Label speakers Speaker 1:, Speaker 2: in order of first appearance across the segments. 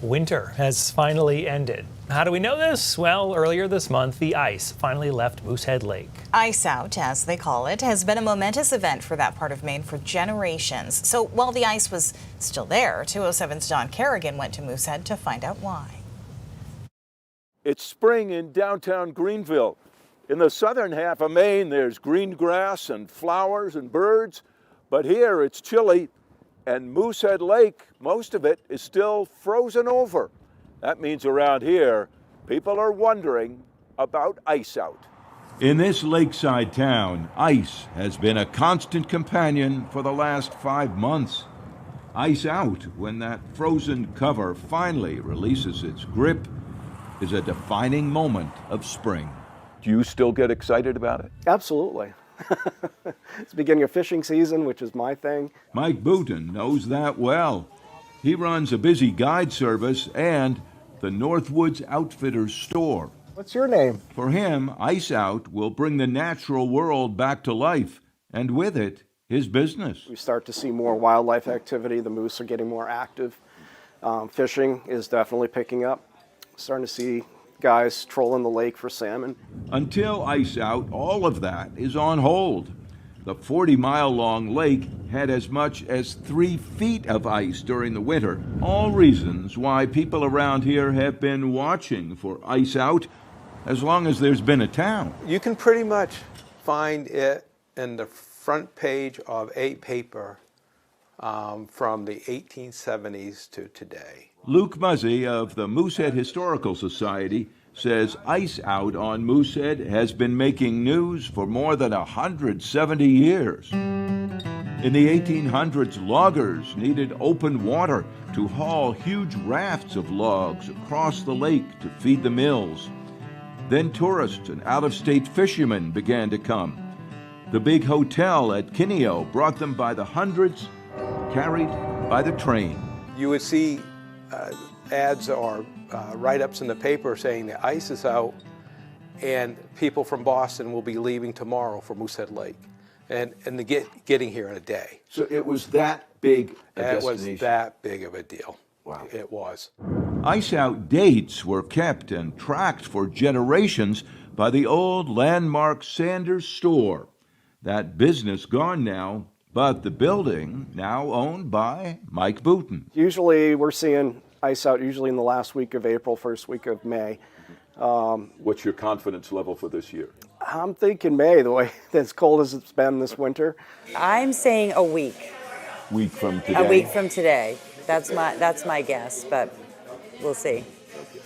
Speaker 1: Winter has finally ended. How do we know this? Well, earlier this month, the ice finally left Moosehead Lake.
Speaker 2: Ice Out, as they call it, has been a momentous event for that part of Maine for generations. So while the ice was still there, 207's Don Carrigan went to Moosehead to find out why.
Speaker 3: It's spring in downtown Greenville. In the southern half of Maine, there's green grass and flowers and birds, but here it's chilly, and Moosehead Lake, most of it is still frozen over. That means around here, people are wondering about Ice Out.
Speaker 4: In this lakeside town, ice has been a constant companion for the last 5 months. Ice Out, when that frozen cover finally releases its grip, is a defining moment of spring.
Speaker 3: Do you still get excited about it?
Speaker 5: Absolutely. It's the beginning of fishing season, which is my thing.
Speaker 4: Mike Booton knows that well. He runs a busy guide service and the Northwoods Outfitters store.
Speaker 5: What's your name?
Speaker 4: For him, Ice Out will bring the natural world back to life, and with it, his business.
Speaker 5: We start to see more wildlife activity. The moose are getting more active. Fishing is definitely picking up. Starting to see guys trolling the lake for salmon.
Speaker 4: Until Ice Out, all of that is on hold. The 40-mile-long lake had as much as 3 feet of ice during the winter. All reasons why people around here have been watching for Ice Out as long as there's been a town.
Speaker 6: You can pretty much find it in the front page of a paper from the 1870s to today.
Speaker 4: Luke Muzzy of the Moosehead Historical Society says Ice Out on Moosehead has been making news for more than 170 years. In the 1800s, loggers needed open water to haul huge rafts of logs across the lake to feed the mills. Then tourists and out-of-state fishermen began to come. The big hotel at Kineo brought them by the hundreds, carried by the train.
Speaker 6: You would see ads or write-ups in the paper saying the ice is out and people from Boston will be leaving tomorrow for Moosehead Lake and getting here in a day.
Speaker 3: So it was that big a destination?
Speaker 6: It was that big of a deal.
Speaker 3: Wow.
Speaker 6: It was.
Speaker 4: Ice Out dates were kept and tracked for generations by the old landmark Sanders store. That business gone now, but the building now owned by Mike Booton.
Speaker 5: Usually we're seeing Ice Out usually in the last week of April, first week of May.
Speaker 3: What's your confidence level for this year?
Speaker 5: I'm thinking May, the way as cold as it's been this winter.
Speaker 7: I'm saying a week.
Speaker 3: Week from today?
Speaker 7: A week from today. That's my guess, but we'll see.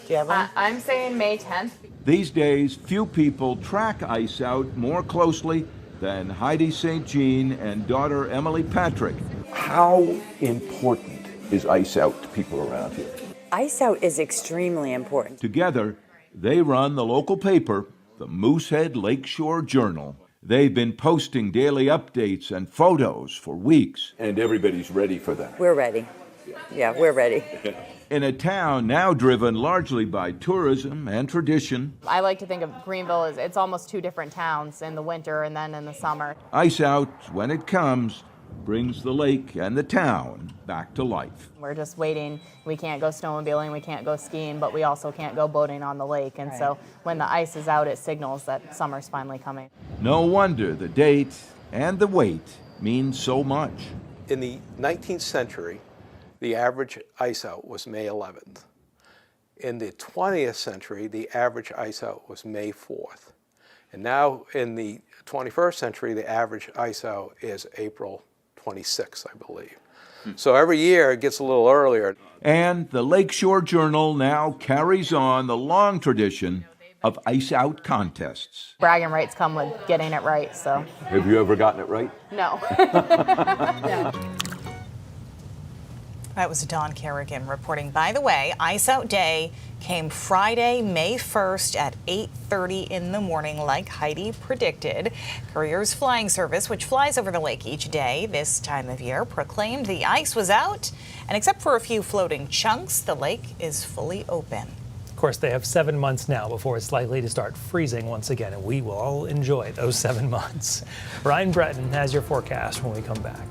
Speaker 7: Do you have one?
Speaker 8: I'm saying May 10th.
Speaker 4: These days, few people track Ice Out more closely than Heidi St. Jean and daughter Emily Patrick.
Speaker 3: How important is Ice Out to people around here?
Speaker 7: Ice Out is extremely important.
Speaker 4: Together, they run the local paper, the Moosehead Lakeshore Journal. They've been posting daily updates and photos for weeks.
Speaker 3: And everybody's ready for that.
Speaker 7: We're ready. Yeah, we're ready.
Speaker 4: In a town now driven largely by tourism and tradition,
Speaker 8: I like to think of Greenville as it's almost 2 different towns in the winter and then in the summer.
Speaker 4: Ice Out, when it comes, brings the lake and the town back to life.
Speaker 8: We're just waiting. We can't go snowmobiling, we can't go skiing, but we also can't go boating on the lake. And so when the ice is out, it signals that summer's finally coming.
Speaker 4: No wonder the date and the wait mean so much.
Speaker 6: In the 19th century, the average ice out was May 11th. In the 20th century, the average ice out was May 4th. And now in the 21st century, the average ice out is April 26th, I believe. So every year it gets a little earlier.
Speaker 4: And the Lakeshore Journal now carries on the long tradition of Ice Out contests.
Speaker 8: Bragging rights come with getting it right, so.
Speaker 3: Have you ever gotten it right?
Speaker 8: No.
Speaker 2: That was Don Carrigan reporting. By the way, Ice Out Day came Friday, May 1st at 8:30 in the morning, like Heidi predicted. Courier's flying service, which flies over the lake each day this time of year, proclaimed the ice was out, and except for a few floating chunks, the lake is fully open.
Speaker 1: Of course, they have 7 months now before it's likely to start freezing once again, and we will all enjoy those 7 months. Ryan Breton has your forecast when we come back.